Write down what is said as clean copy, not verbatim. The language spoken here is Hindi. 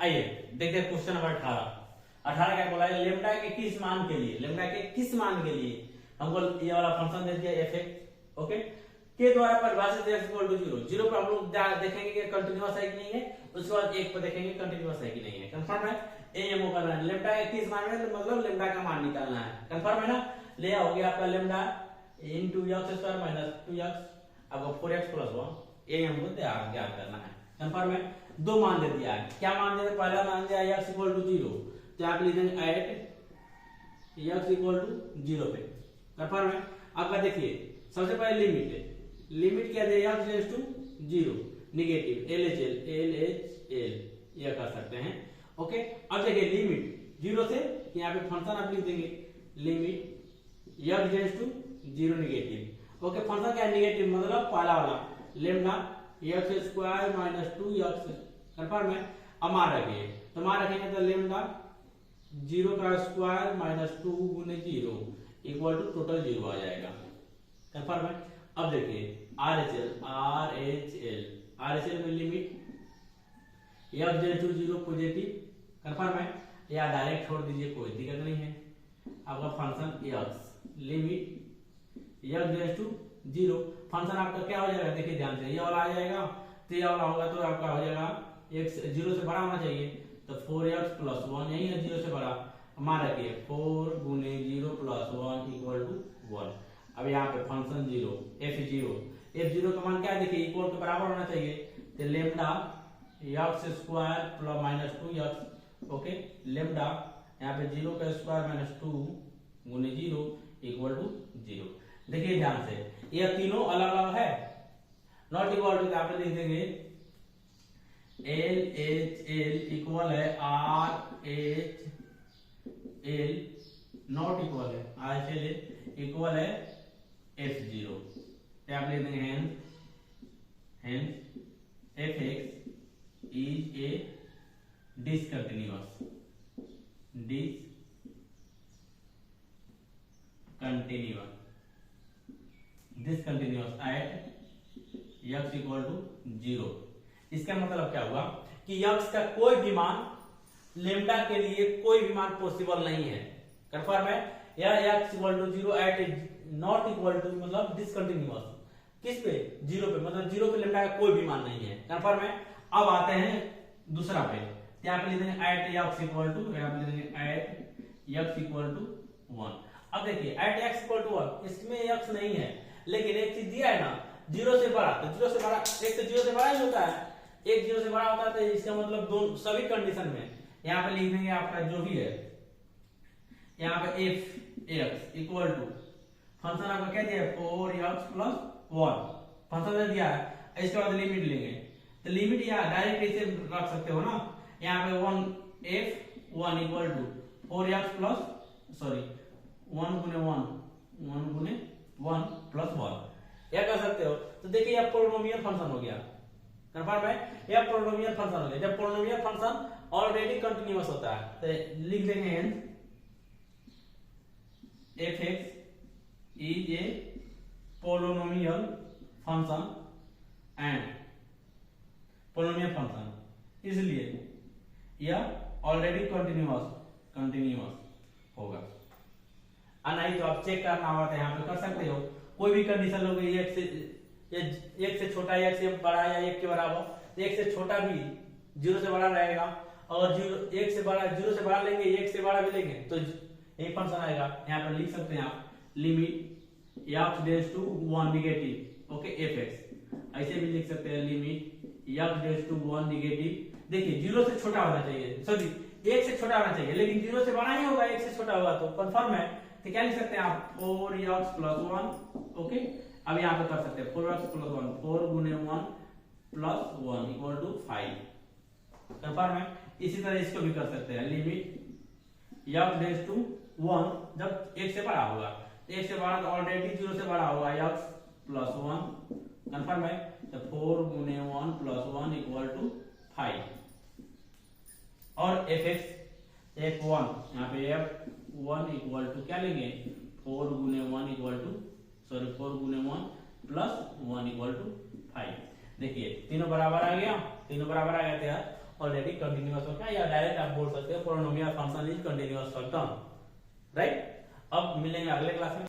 आइए देखते हैं क्वेश्चन नंबर 18 क्या बोला है, लेम्डा के किस मान के लिए, लेम्डा के किस मान के लिए हमको ये वाला फंक्शन दे दिया एफ एक्स, ओके, के द्वारा परिभाषित x इक्वल टू 0, 0 पर हम लोग देखेंगे कि कंटिन्यूअस है कि नहीं है, उसके बाद 1 पर देखेंगे कंटिन्यूअस है कि नहीं है। कंफर्म है, ये हमको करना है, लेम्डा के किस मान में, मतलब लेम्डा का मान निकालना है। कंफर्म है ना, ले हो गया आपका lambda into x square minus 2x अब 4x प्लस 1, ये हमको ज्ञात करना है। कंफर्म है, दो मान दे दिया है, क्या मान दे, पहला मान दिया x इक्वल टू 0, तो आप लिख देंगे एट x इक्वल टू 0 पे। कंफर्म है, आपका देखिए सबसे पहले लिमिट क्या दे, x tends to 0 negative LHL ये कर सकते हैं, ओके। अब देखिए लिमिट 0 से यहाँ पे फंक्शन आप लिख देंगे limit x tends to 0 negative, okay. Function क्या है, नेगेटिव मतलब पहला वाला lambda x square minus 2x। Confirm है, अब मान रखिए, तो मान रखेंगे तो लेम्डा 0 का स्क्वायर माइनस 2 गुने 0 इक्वल टू टोटल 0 आ जाएगा। कंफर्म है, अब देखिए RHL में limit x tends to 0 positive. Confirm है, या डायरेक्ट छोड़ दीजिए, कोई दिक्कत नहीं है। आपका function x limit x tends to 0, function आपका क्या हो जाएगा, देखिए ध्यान से, ये वाला आ जाएगा, तो ये वाला होगा तो आपका हो जाएगा x 0 से बड़ा होना चाहिए, तो 4x प्लस 1 यही है 0 से बड़ा, मान रखिए 4 गुने 0 प्लस 1 इक्वल टू 1। अब यहाँ पे फंक्शन 0 f0 का मान क्या है, देखिए इक्वल के बराबर होना चाहिए, तो lambda x square plus minus 2x, okay. Lambda यहाँ पे 0 का स्क्वायर माइनस 2 गुने 0 इक्वल टू 0। देखिए ध्यान से, ये तीनों अलग अलग है, नॉट इक्वल टू आप लिख देंगे LHL इक्वल है RHL, नॉट इक्वल है RHL इक्वल है F0, आप लिख देंगे hence fx is a discontinuous at x equal to 0। इसका मतलब क्या हुआ कि x का कोई भी मान लेम्डा के लिए कोई भी मान पॉसिबल नहीं है। कंफर्म है, या x equal to 0 at not equal to मतलब डिसकंटिन्यूअस, किस पे, 0 पे, मतलब 0 पे लेम्डा का कोई भी मान नहीं है। कंफर्म है, अब आते हैं दूसरा पे, यहाँ पे लिख देंगे एट x इक्वल टू, यहाँ पे लिख देंगे एट x इक्वल टू 1। अब देखिए एट x इक्वल टू 1, इसमें x नहीं है, लेकिन एक चीज दिया है ना 0 से बड़ा, तो 0 से बड़ा, एक तो 0 से बड़ा ही होता है, एक 0 से बड़ा होता है, तो इसका मतलब दोनों सभी कंडीशन में यहाँ पे लिख देंगे आपका जो भी है, यहाँ पे f(x) इक्वल टू फंक्शन आपका क्या दिया है 4x प्लस 1 फंक्शन दे दिया है, इसके बाद लिमिट लेंगे, तो लिमिट यहाँ डायरेक्ट इसे रख सकते हो ना, यहाँ पे 1 इक्वल टू 4x प्लस 1 गुने 1 प्लस 1 यह कर सकते हो। तो देखिए यह पोलिनोमियल फंक्शन हो गया। कंफर्म है, यह पोलिनोमियल फंक्शन हो गया। जब पोलिनोमियल फंक्शन ऑलरेडी कंटिन्यूअस होता है तो लिख देंगे hence fx is a polynomial function and polynomial function, इसलिए यह ऑलरेडी कंटिन्यूअस होगा। नहीं तो आप चेक करना होगा तो यहाँ पे कर सकते हो, कोई भी कंडीशन लोगे एक से छोटा, एक से बड़ा या एक के बराबर, तो एक से छोटा भी 0 से बड़ा रहेगा, और 0 से बड़ा लेंगे, एक से बड़ा भी लेंगे तो यही फंक्शन आएगा। यहाँ पर लिख सकते हैं आप limit x tends to 1 negative, okay, fx ऐसे भी लिख सकते हैं limit x tends to 1 negative. देखिए 0 से छोटा होना चाहिए, सॉरी 1 से छोटा होना चाहिए, लेकिन 0 से बड़ा ही होगा, 1 से छोटा होगा तो कंफर्म है, तो क्या लिख सकते हैं आप 4x प्लस 1, ओके। अब यहाँ पे कर सकते हैं 4x प्लस 1, 4 गुने 1 प्लस 1 इक्वल टू 5। कंफर्म है, इसी तरह इसको भी कर सकते हैं लिमिट x टेंड्स टू 1 जब 1 से बड़ा होगा, 1 से बड़ा तो ऑलरेडी 0 से बड़ा होगा x प्लस 1। कंफर्म है, तो 4 गुने 1 प्लस 1 इक्वल टू 5। और fx f1, यहाँ पे f1 इक्वल टू क्या लेंगे 4 गुने 1 इक्वल टू 4 गुने 1 प्लस 1 इक्वल टू 5। देखिए तीनों बराबर आ गया, ऑलरेडी कंटिन्यूअस हो गया, या डायरेक्ट आप बोल सकते हो polynomial function is continuous function, right. अब मिलेंगे अगले क्लास में।